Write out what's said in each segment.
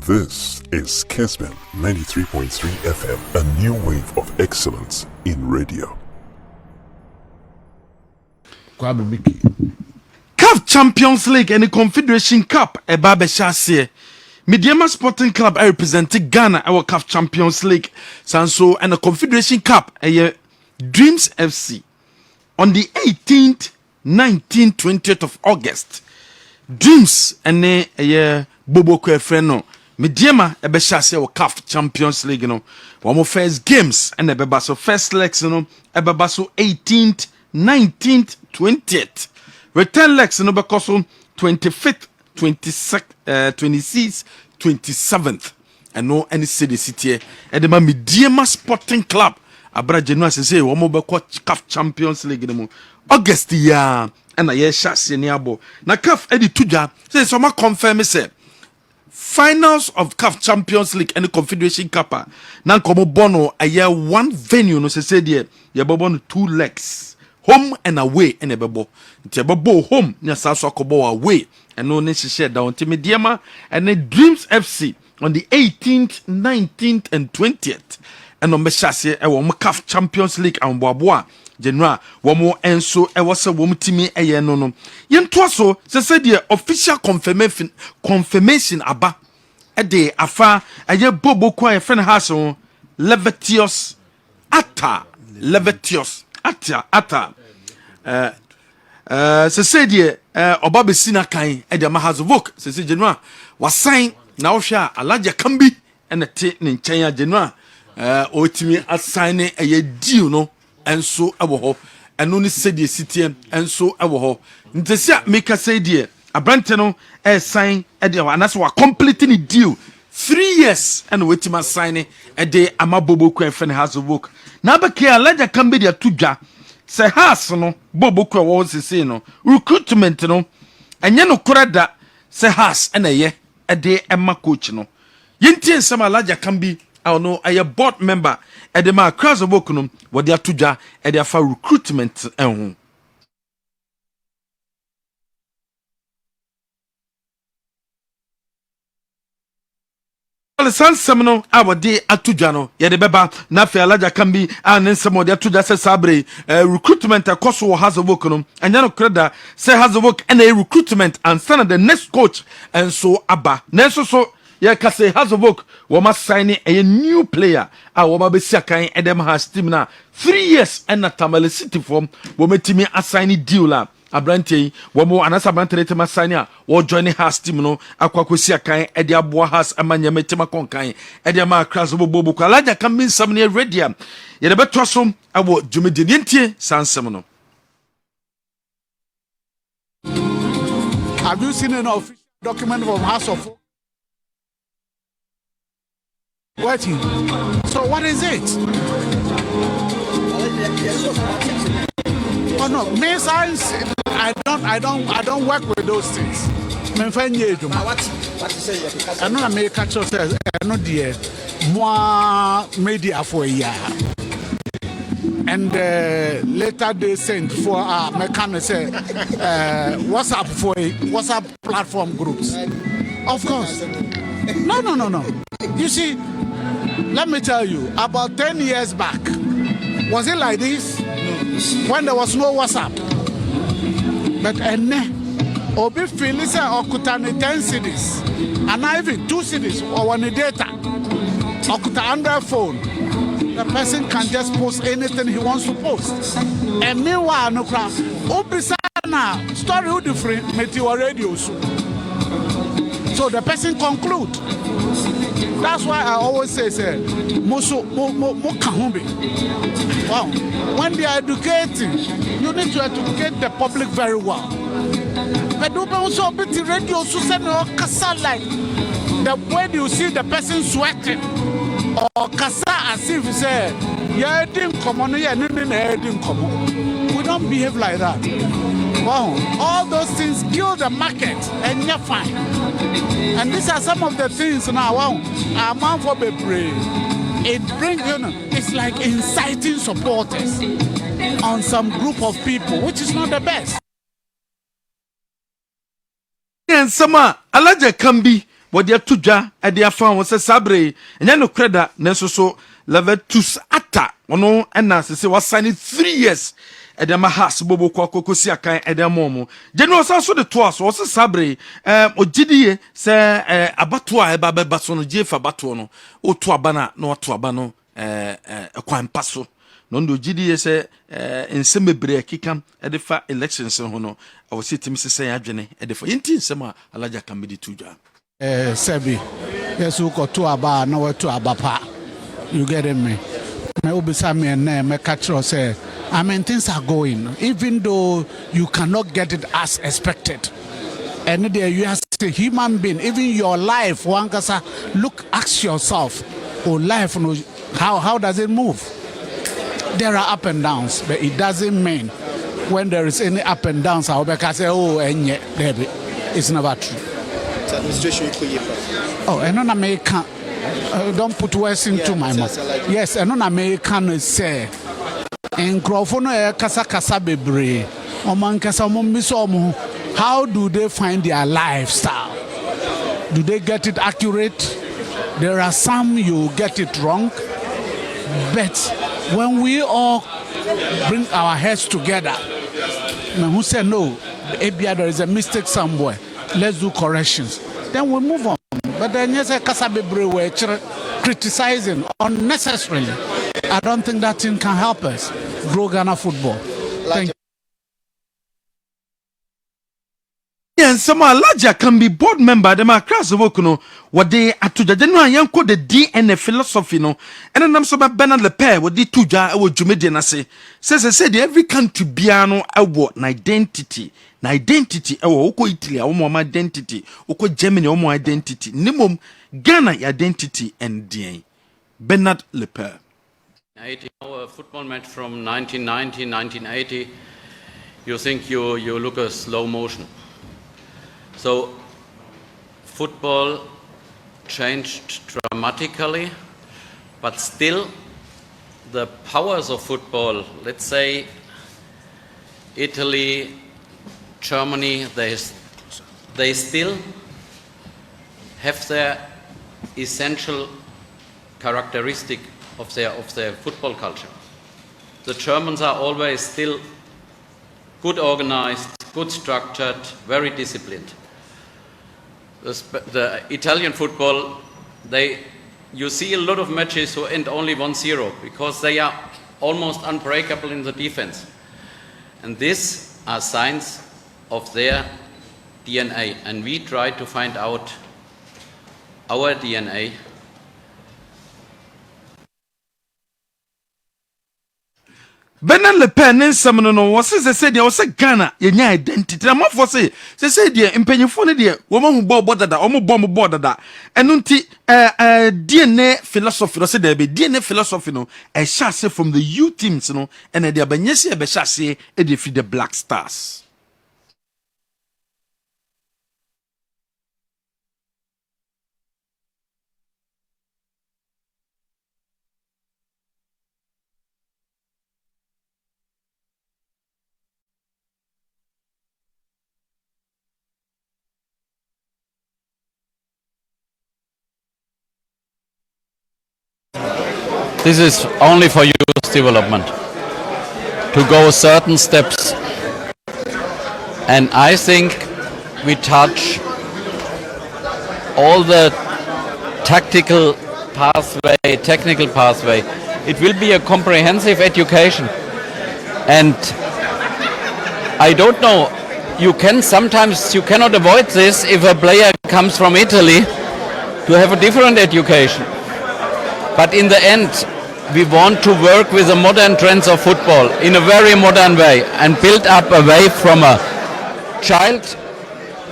This is Kessben 93.3 FM, a new wave of excellence in radio. KWAME MEKKE. CAF Champions League and the Confederation Cup eba beshase. Mediama Sporting Club I represent Ghana our CAF Champions League. Sanso and the Confederation Cup Dreams FC on the 18th, 19th, 20th of August. Dreams and Bobo Kwefreno. Mediama ebeshase our CAF Champions League no. One first games and ebebaso first legs no ebebaso 18th, 19th, 20th. Return legs no bekoso 25th, 26th, 26th, 27th. And no any city city edema Mediama Sporting Club abra January say one more CAF Champions League no August ya and ye shase ni abo. Na CAF edi tuja say some confirm say finals of CAF Champions League and the Confederation Cup. Now komo bono a year one venue no say there ye bono two legs. Home and away and a bebo. Tebebo home nya saso akobo away and no ne share down to Mediama and the Dreams FC on the 18th, 19th and 20th. And on Meshase e wo CAF Champions League and boaboa General womo enso e wose wom timi eye no no yento so se the official confirmation aba e de afa eye bobo kwa e friend house Levetius ata se the oba besina kan e de mahazovok se General wasan na wo hwa alaja kambi e te ne nchen General otimi assign eye deal no enso ewo ho eno ni sedie sitie enso ewo ho ntesia meka say die abrante no sign e de anaso wa complete the deal 3 years and wetima sign e de amabobo ku enfene house of work na abeke alaja kambe dia tudwa se house no bobo ku wo sese no recruitment no enye no korada se house na ye e de ema coach no yintie nsama alaja kambi no a board member at the ma cross of bokunum what they are tuja at their for recruitment and San Semino, our day at Tujano, Yadebeba, Nafi Alaja Kambi, and some of the Tuja Sabre, recruitment a Kosovo has a vocanum, and Yano Creda say has a work and a recruitment and send the next coach and so Abba. Neso so. Yeah, kase has a book. We must sign a new player. Our Babisia kan Edem has team na 3 years and na Tamale City form. We met me assign deal la. Abrante, we mo anasa brante tema sign ya. We join has team no. Akwa kwesi kan Edi Abua has amanya metema konkan. Edi ama kraso bobo kwa laja kambin samne redia. Ye debe tosom awo jumedi nientie sansem no. Have you seen an official document from House of Waiting. So what is it? Oh no, me science. I don't work with those things. Me find you. What you say? I know America catch yourself. I know the more media for a year. And later they sent for mechanic say WhatsApp for WhatsApp platform groups. Of course. No. You see, let me tell you, about 10 years back, was it like this? No. When there was no WhatsApp. But Obi Felisa or Kutani 10 cities, and even 2 cities or one data, or Kuta Android phone, the person can just post anything he wants to post. And meanwhile, no crowd. Obisana story who different meteor radios. So the person conclude. That's why I always say, wow. When they are educating, you need to educate the public very well. But don't also be the radio like the way you see the person sweating or kasa as if you say, yeah, didn't come on, yeah, didn't come on. We don't behave like that. Wow, all those things kill the market and you're fine. And these are some of the things now. Wow, I'm man for the brave. It brings, it's like inciting supporters on some group of people, which is not the best. And some alaja can be wɔde atudwa ɛde afa wɔn sɛ sabre ɛnyɛ no kreda nanso so Levetus ata ono ɛna sɛ wasane 3 years ɛde ma has bobo kokosi akan ɛde momo general sanso de to aso wɔsɛ sabre ogidie sɛ abato a ɛba bɛba so no jefa bato no oto abana na wato abano kwan paso no ndo ogidie sɛ nsɛm bebre kika ɛde fa elections ho no awɔsi tim sɛ yɛ adwene ɛde fa yenti nsɛm a alaja kan mede tudwa Sebi, yes, we got to aba, now to abapa. You get me? Me ubisa me and me catch say, I mean, things are going, even though you cannot get it as expected. And there you have a human being, even your life, one kasa, look, ask yourself, oh, life, how does it move? There are up and downs, but it doesn't mean when there is any up and downs, I'll be say, oh, and yet, it's never true. Administration oh, and on American, don't put words into my mouth. Yes, and on American say, and Crawford Casa Casa Bebre, or Mancasa Misomo, how do they find their lifestyle? Do they get it accurate? There are some you get it wrong, but when we all bring our heads together, who say no, maybe there is a mistake somewhere. Let's do corrections. Then we move on. But then yes, Kasabebre were criticizing unnecessarily. I don't think that thing can help us grow Ghana football. Thank you. And some larger can be board member. Them across the work, no. What they are to the general yanko the DNA philosophy, no. And then I'm so about Bernard Le Père. What they tuja or Jumedian say. Says I said every country biano I want an identity. Na identity oko Italy omo identity oko Germany omo identity nimum Ghana identity and DNA. Bernard Le Père. A football match from 1990, 1980, you think you look a slow motion. So football changed dramatically, but still the powers of football, let's say Italy, Germany, they still have their essential characteristic of their football culture. The Germans are always still good organized, good structured, very disciplined. The Italian football, you see a lot of matches who end only 1-0 because they are almost unbreakable in the defense. And these are signs of their DNA. And we try to find out our DNA. Bernard Le Père ne nsɛm no wɔse sɛ deɛ wɔse Ghana yɛnya identity na mafo se sɛ deɛ mpanyimfo ne deɛ wɔn hu bɔ dada wɔn bɔ dada ɛno nti DNA philosophy no sɛ deɛ DNA philosophy no ɛhyɛ ase from the youth teams no ɛna deɛ abɛnyɛ sɛ ɛbɛhyɛ ase ɛde fi the Black Stars. This is only for youth development, to go certain steps. And I think we touch all the technical pathway. It will be a comprehensive education. And I don't know, you cannot avoid this if a player comes from Italy to have a different education. But in the end, we want to work with the modern trends of football in a very modern way and build up a way from a child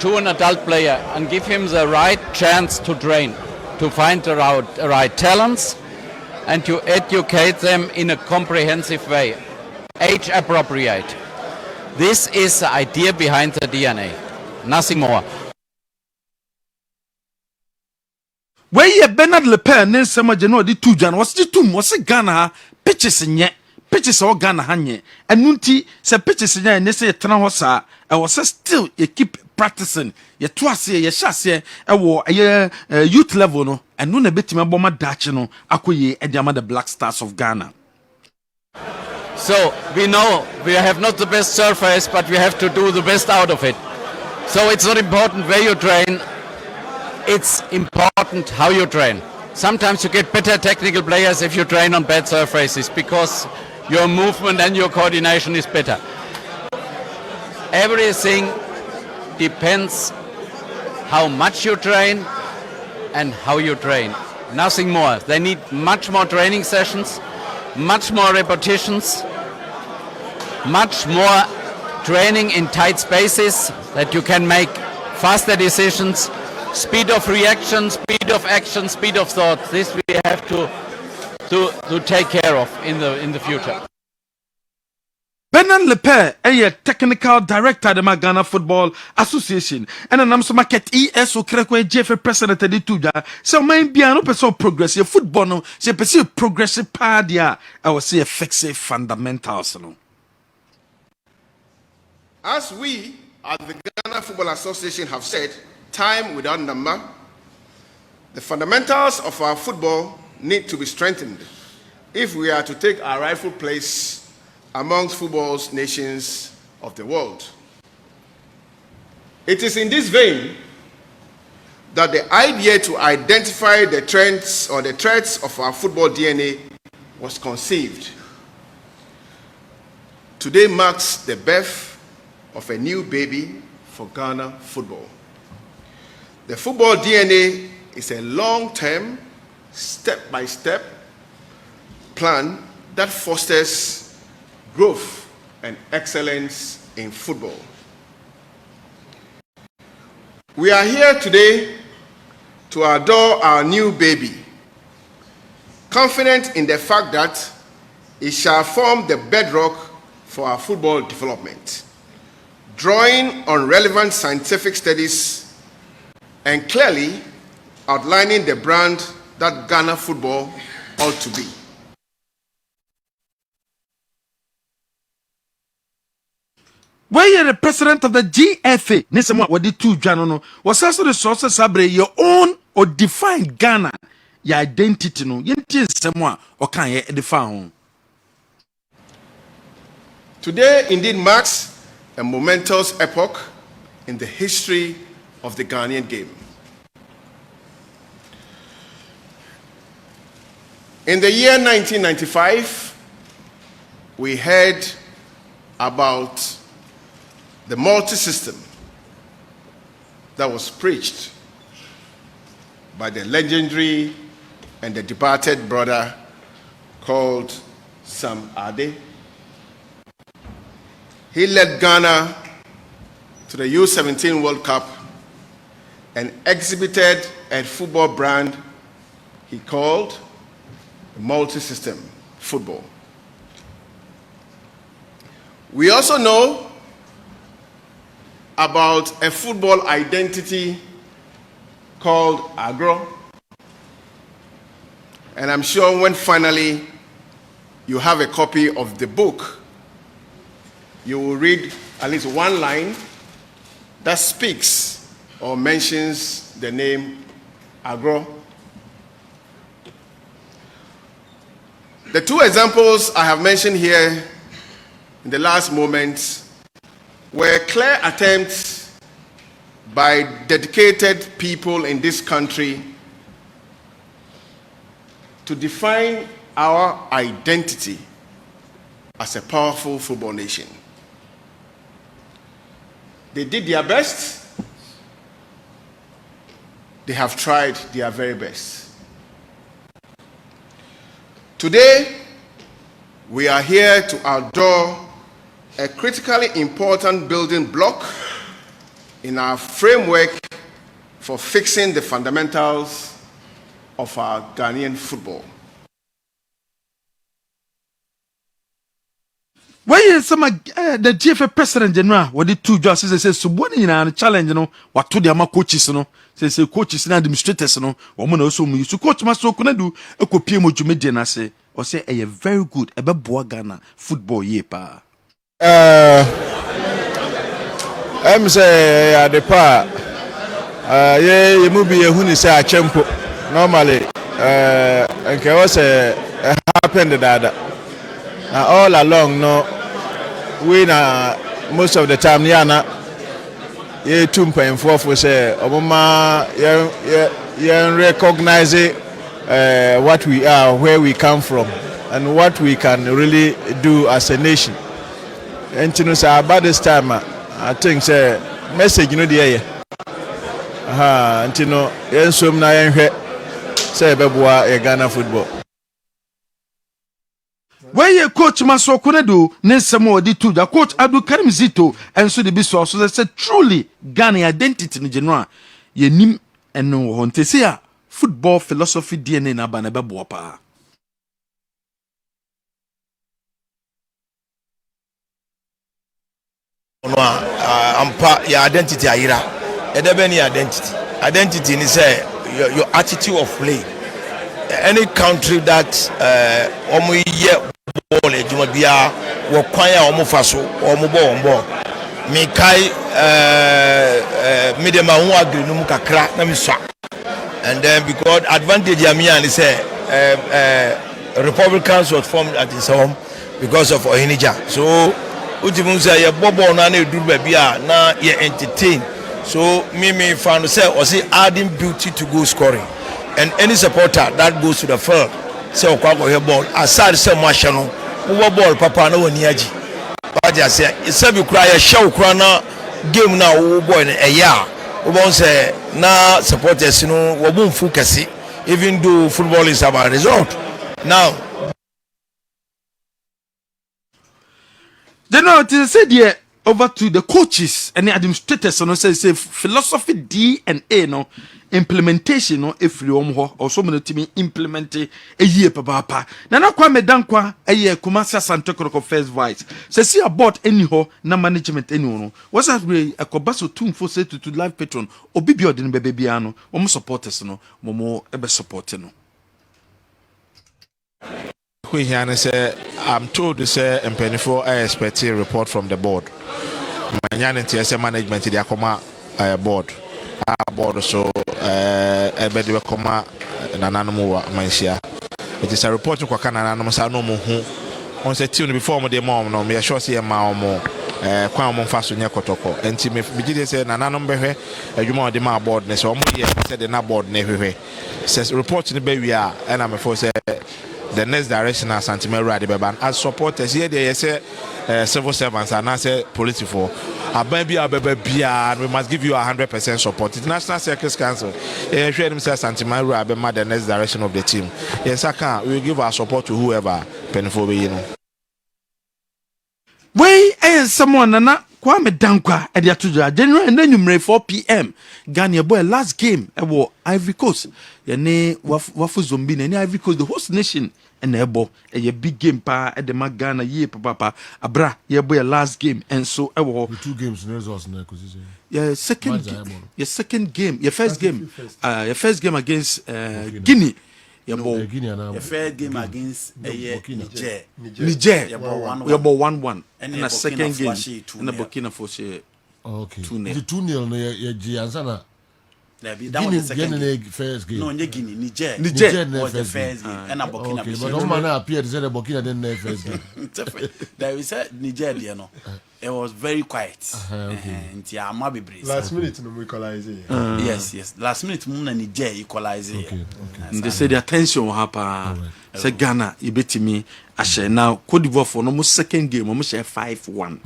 to an adult player and give him the right chance to train, to find the right talents and to educate them in a comprehensive way, age appropriate. This is the idea behind the DNA, nothing more. Where ye Bernard Le Père ne nsɛm agye no de tu dwan wɔse tum wɔse Ghana pitches nyɛ pitches Ghana hanye ɛnu nti sɛ pitches nyɛ ne sɛ yɛtena hɔ saa ɛwɔ sɛ still you keep practicing ye to ase ye hyase wo youth level no eno na betime boma dache no akoye ediama the Black Stars of Ghana. So we know we have not the best surface, but we have to do the best out of it. So it's not important where you train, it's important how you train. Sometimes you get better technical players if you train on bad surfaces because your movement and your coordination is better. Everything depends how much you train and how you train. Nothing more. They need much more training sessions, much more repetitions, much more training in tight spaces that you can make faster decisions, speed of reaction, speed of action, speed of thought. This we have to take care of in the future. Benan Lepe, a technical director of the Ghana Football Association, and an Amso Market ESO Krekwe Jeff President of the Tuja. So, my piano person progressive football, no, she pursue progressive padia. I will say a fixe fundamentals. No. As we, at the Ghana Football Association, have said, time without number, the fundamentals of our football need to be strengthened if we are to take our rightful place amongst football's nations of the world. It is in this vein that the idea to identify the trends or the threats of our football DNA was conceived. Today marks the birth of a new baby for Ghana football. The football DNA is a long-term, step-by-step plan that fosters growth and excellence in football. We are here today to adore our new baby, confident in the fact that it shall form the bedrock for our football development, drawing on relevant scientific studies and clearly outlining the brand that Ghana football ought to be. Where you the president of the GFA, Nesema, what did two Janono, was also the sources sabre your own or define Ghana, your identity, no, yentin semwa, or can ye define. Today indeed marks a momentous epoch in the history of the Ghanaian game. In the year 1995, we heard about the multi-system that was preached by the legendary and the departed brother called Sam Ade. He led Ghana to the U17 World Cup and exhibited a football brand he called multi-system football. We also know about a football identity called Agro. And I'm sure when finally you have a copy of the book, you will read at least one line that speaks or mentions the name Agro. The two examples I have mentioned here in the last moments were clear attempts by dedicated people in this country to define our identity as a powerful football nation. They did their best. They have tried their very best. Today, we are here to adore a critically important building block in our framework for fixing the fundamentals of our Ghanaian football. Where is some the GFA president general? What did two judges say? So one in a challenge, you know, what to the coaches, you know, say coaches and administrators, you know, woman also me. So coach must so can do a copy of media and say, or say a very good about Ghana football year pa. I'm say at the part. Yeah, you move be a huni say a chempo. Normally, and can also happen that all along. No, we most of the time, Yana. Yeah, 2.4 for say, Obama, yeah, recognize what we are, where we come from, and what we can really do as a nation. And you know, so about this time, I think say message you know the air. And you know, yen swim na yen hwe say beboa e Ghana football. Where your coach Maso Kunedu, Nensamo di Tuja, coach Abdul Karim Zito, and so the Biso, so they said truly Ghana identity in general. Ye nim and no hontesia football philosophy DNA na banaba boapa. Ampa your identity ayira. Edebeni identity. Identity is your attitude of play. Any country that omo ye ball ejuma bia wo kwan ya omo faso omo ball me kai me dem hu agree no kakra na me swa. And then because advantage ya me and say Republicans was formed at his home because of Ohinija. So utimu say ye ball na do bia na ye entertain. So me found say or say adding beauty to goal scoring. And any supporter that goes to the field say okwa go ball aside say machano wo ball papa na woni agi ba ja say say bi kura ya show kura na game na wo boy na eya wo bon say na supporters no wo bun fu kase even though football is about result now Then now to say there over to the coaches and the administrators no say philosophy DNA no implementation no efiri ho also mo timi implement e yie papa na na kwa medankwa eye Kumasi Asante Kotoko first vice say see about any ho na management any no was that we akobaso tumfo say to live patron obi bi odin bebe bia no mo supporters no mo ebe support no We hear say I'm told to say Mpenifo I expect a report from the board. Manyan NTS management they come board. Board so ebedi we come nananamu mansia. It is a report to kwaka nananamu sa no mo hu. On say tune before mo dey mom no me sure say ma mo kwan mo fa so nya kotoko. Enti me bigide say nananamu behwe adwuma de ma board ne so mo ye say the na board na hwehwe. Says report ni be wi a na me for say the next direction as Santimeru de Beban as supporters here they say civil servants and I say political and we must give you 100% support. International Circus Council share them say Santimeru Abema the next direction of the team. Yes, I can we will give our support to whoever Penifo you know. Wey someone na Kwame Dankwa e dia tuja January na numere 4 p.m. Ghana boy last game e wo Ivory Coast ye ne wafu zombie na Ivory Coast the host nation and ebo a big game pa e de Ghana ye papa abra ye boy last game and so e wo the two games results na acquisition your second game your first game against Guinea your first game against Niger. You bought 1-1 and a second game in the Burkina Faso. Okay. 2-0. The 2-0 no ye answer. That was the second game. First game. No, Guinea, Niger was the first game. And a Burkina Faso. But no man appeared said Burkina didn't the first game. There we said Niger, you know. It was very quiet. Last minute no equalize. Yes. Last minute Niger equalize. Okay. And they say the attention will happen. Say Ghana, you bet me. I share now Cote d'Ivoire for almost second game, almost 5-1.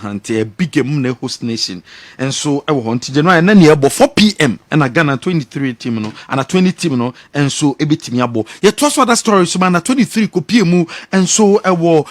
And a big game host nation. And so I want to January and then here 4 p.m. and I Ghana 23 team no and a 20 team no and so a bit me abo. Yet was what that story so man 23 ko PM and so I will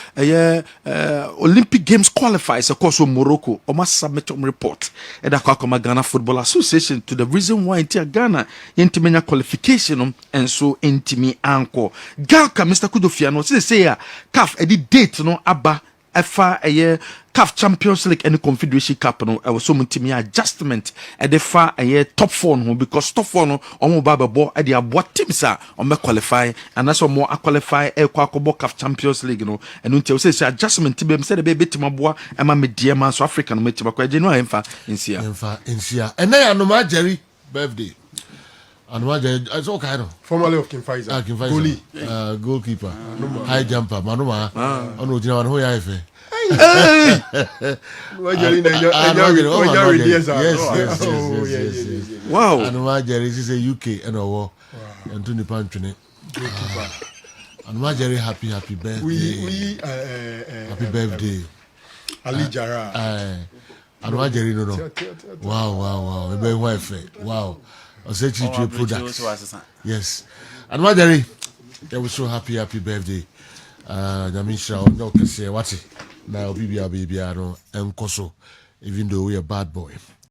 Olympic Games qualifies of course Morocco or must submit report and I Ghana Football Association to the reason why in Ghana intimate qualification and so intimi anko. Galka Mr. Kudofiano say CAF a date no abba ɛfa ɛyɛ CAF Champions League and Confederation Cup no ɛwɔ so mutimi adjustment ɛde fa ɛyɛ top 4 no because top 4 no ɔmo ba bɛbɔ ɛde aboa teams a ɔmo qualify and that's ɔmo qualify ɛkɔ akɔbɔ CAF Champions League no ɛno nti ɛwɔ sɛ adjustment bɛm sɛ de bɛtimi aboa ɛma media ma so Africa no mɛtimi akɔ ɛgye no a ɛmfa nsia ɛnɛ yɛ Anoma Jerry birthday. Anoma Jerry it's all kind of formerly of King Faisal. Goalie, goalkeeper, high jumper. Manuma, ono jina wano ya efe. Yes. Wow. Anoma Jerry is a UK and a war and to the pantry. Anoma Jerry happy birthday. Happy birthday. Ali Jara. Anoma Jerry no. Wow. Ebe wife. Wow. Osechi product. Yes. Anoma Jerry, they were so happy birthday. Nyamisha onyo kese wati na obi bia no enkoso even though we a bad boy.